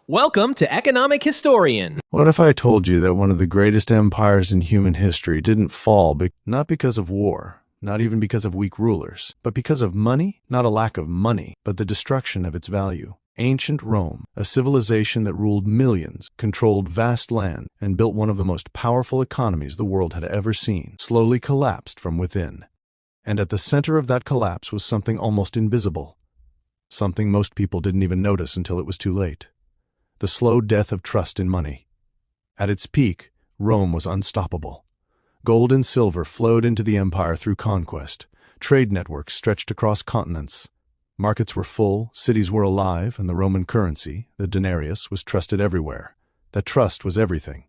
Welcome to Economic Historian. What if I told you that one of the greatest empires in human history didn't fall not because of war, not even because of weak rulers, but because of money? Not a lack of money, but the destruction of its value. Ancient Rome, a civilization that ruled millions, controlled vast land, and built one of the most powerful economies the world had ever seen, slowly collapsed from within. And at the center of that collapse was something almost invisible. Something most people didn't even notice until it was too late. The slow death of trust in money. At its peak, Rome was unstoppable. Gold and silver flowed into the empire through conquest. Trade networks stretched across continents. Markets were full, cities were alive, and the Roman currency, the denarius, was trusted everywhere. That trust was everything.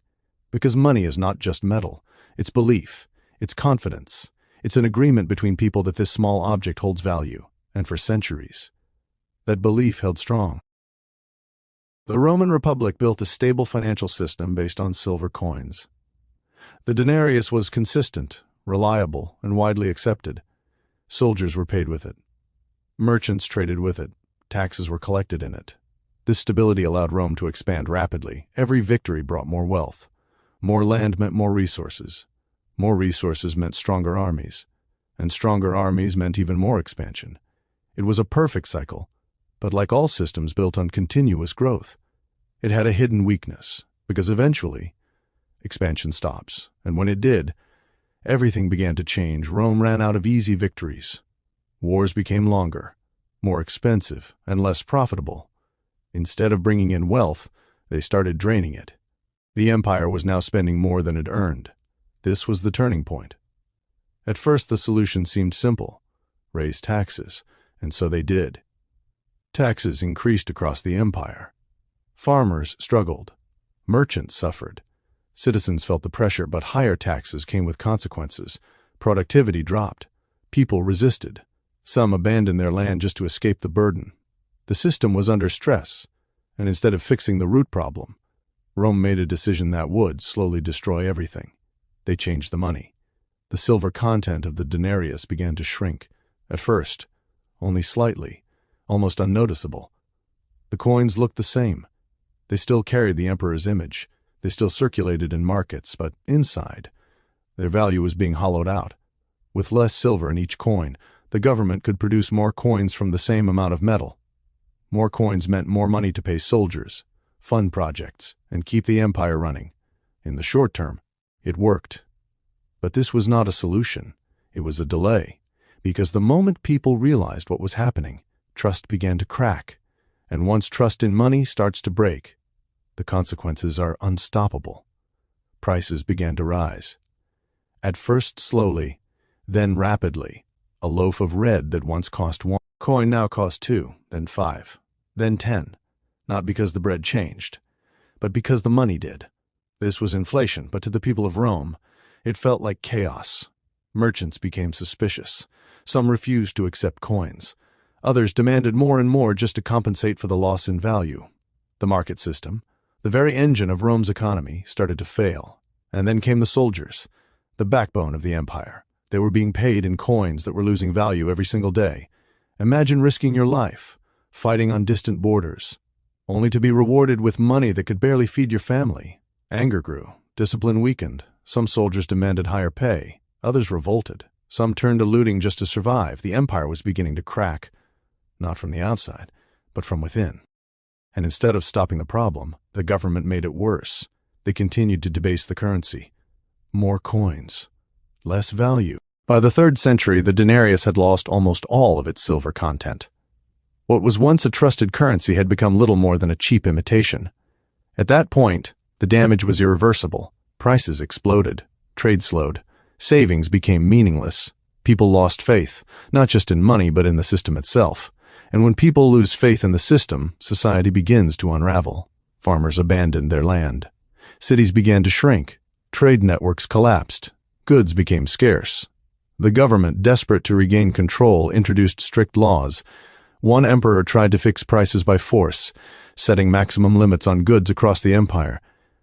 Because money is not just metal. It's belief. It's confidence. It's an agreement between people that this small object holds value. And for centuries, that belief held strong. The Roman Republic built a stable financial system based on silver coins. The denarius was consistent, reliable, and widely accepted. Soldiers were paid with it. Merchants traded with it. Taxes were collected in it. This stability allowed Rome to expand rapidly. Every victory brought more wealth. More land meant more resources. More resources meant stronger armies. And stronger armies meant even more expansion. It was a perfect cycle. But like all systems built on continuous growth, it had a hidden weakness, because eventually, expansion stops. And when it did, everything began to change. Rome ran out of easy victories. Wars became longer, more expensive, and less profitable. Instead of bringing in wealth, they started draining it. The empire was now spending more than it earned. This was the turning point. At first, the solution seemed simple: raise taxes, and so they did. Taxes increased across the empire. Farmers struggled. Merchants suffered. Citizens felt the pressure, but higher taxes came with consequences. Productivity dropped. People resisted. Some abandoned their land just to escape the burden. The system was under stress, and instead of fixing the root problem, Rome made a decision that would slowly destroy everything. They changed the money. The silver content of the denarius began to shrink. At first, only slightly. Almost unnoticeable. The coins looked the same. They still carried the emperor's image. They still circulated in markets, but inside, their value was being hollowed out. With less silver in each coin, the government could produce more coins from the same amount of metal. More coins meant more money to pay soldiers, fund projects, and keep the empire running. In the short term, it worked. But this was not a solution. It was a delay. Because the moment people realized what was happening, trust began to crack, and once trust in money starts to break, the consequences are unstoppable. Prices began to rise. At first slowly, then rapidly. A loaf of bread that once cost 1 coin now cost 2, then 5, then 10. Not because the bread changed, but because the money did. This was inflation, but to the people of Rome, it felt like chaos. Merchants became suspicious. Some refused to accept coins. Others demanded more and more just to compensate for the loss in value. The market system, the very engine of Rome's economy, started to fail. And then came the soldiers, the backbone of the empire. They were being paid in coins that were losing value every single day. Imagine risking your life, fighting on distant borders, only to be rewarded with money that could barely feed your family. Anger grew. Discipline weakened. Some soldiers demanded higher pay. Others revolted. Some turned to looting just to survive. The empire was beginning to crack. Not from the outside, but from within. And instead of stopping the problem, the government made it worse. They continued to debase the currency. More coins. Less value. By the 3rd century, the denarius had lost almost all of its silver content. What was once a trusted currency had become little more than a cheap imitation. At that point, the damage was irreversible. Prices exploded. Trade slowed. Savings became meaningless. People lost faith, not just in money, but in the system itself. And when people lose faith in the system, society begins to unravel. Farmers abandoned their land. Cities began to shrink. Trade networks collapsed. Goods became scarce. The government, desperate to regain control, introduced strict laws. One emperor tried to fix prices by force, setting maximum limits on goods across the empire.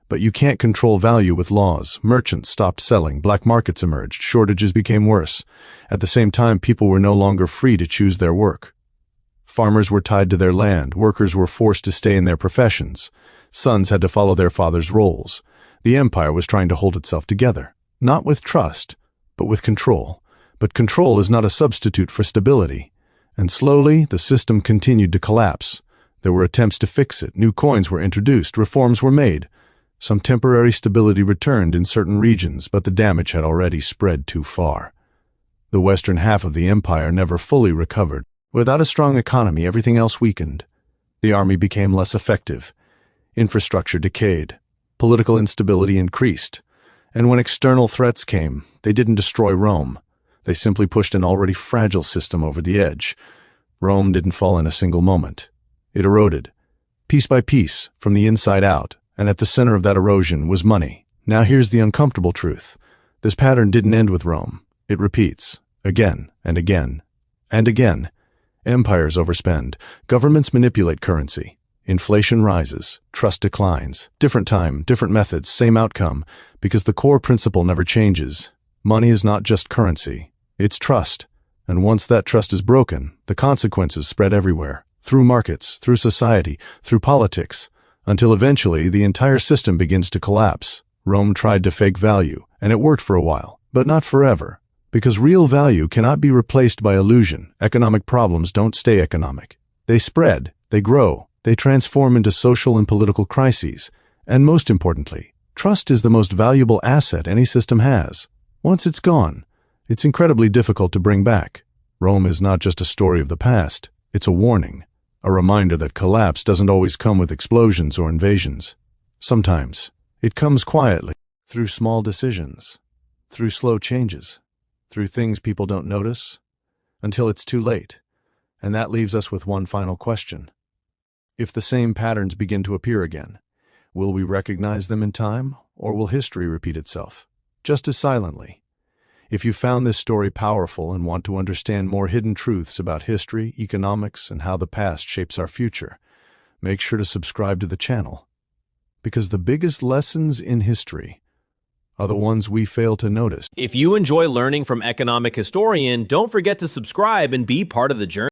But you can't control value with laws. Merchants stopped selling. Black markets emerged. Shortages became worse. At the same time, people were no longer free to choose their work. Farmers were tied to their land, workers were forced to stay in their professions, sons had to follow their fathers' roles. The empire was trying to hold itself together, not with trust, but with control. But control is not a substitute for stability. And slowly, the system continued to collapse. There were attempts to fix it, new coins were introduced, reforms were made. Some temporary stability returned in certain regions, but the damage had already spread too far. The western half of the empire never fully recovered. Without a strong economy, everything else weakened. The army became less effective. Infrastructure decayed. Political instability increased. And when external threats came, they didn't destroy Rome. They simply pushed an already fragile system over the edge. Rome didn't fall in a single moment. It eroded, piece by piece, from the inside out, and at the center of that erosion was money. Now here's the uncomfortable truth. This pattern didn't end with Rome. It repeats, again and again and again. Empires overspend. Governments manipulate currency. Inflation rises. Trust declines. Different time, different methods, same outcome, because the core principle never changes. Money is not just currency. It's trust. And once that trust is broken, the consequences spread everywhere. Through markets, through society, through politics, until eventually the entire system begins to collapse. Rome tried to fake value, and it worked for a while, but not forever. Because real value cannot be replaced by illusion. Economic problems don't stay economic. They spread, they grow, they transform into social and political crises. And most importantly, trust is the most valuable asset any system has. Once it's gone, it's incredibly difficult to bring back. Rome is not just a story of the past, it's a warning, a reminder that collapse doesn't always come with explosions or invasions. Sometimes, it comes quietly, through small decisions, through slow changes, through things people don't notice, until it's too late. And that leaves us with one final question. If the same patterns begin to appear again, will we recognize them in time, or will history repeat itself, just as silently? If you found this story powerful and want to understand more hidden truths about history, economics, and how the past shapes our future, make sure to subscribe to the channel. Because the biggest lessons in history are the ones we fail to notice. If you enjoy learning from Economic Historian, don't forget to subscribe and be part of the journey.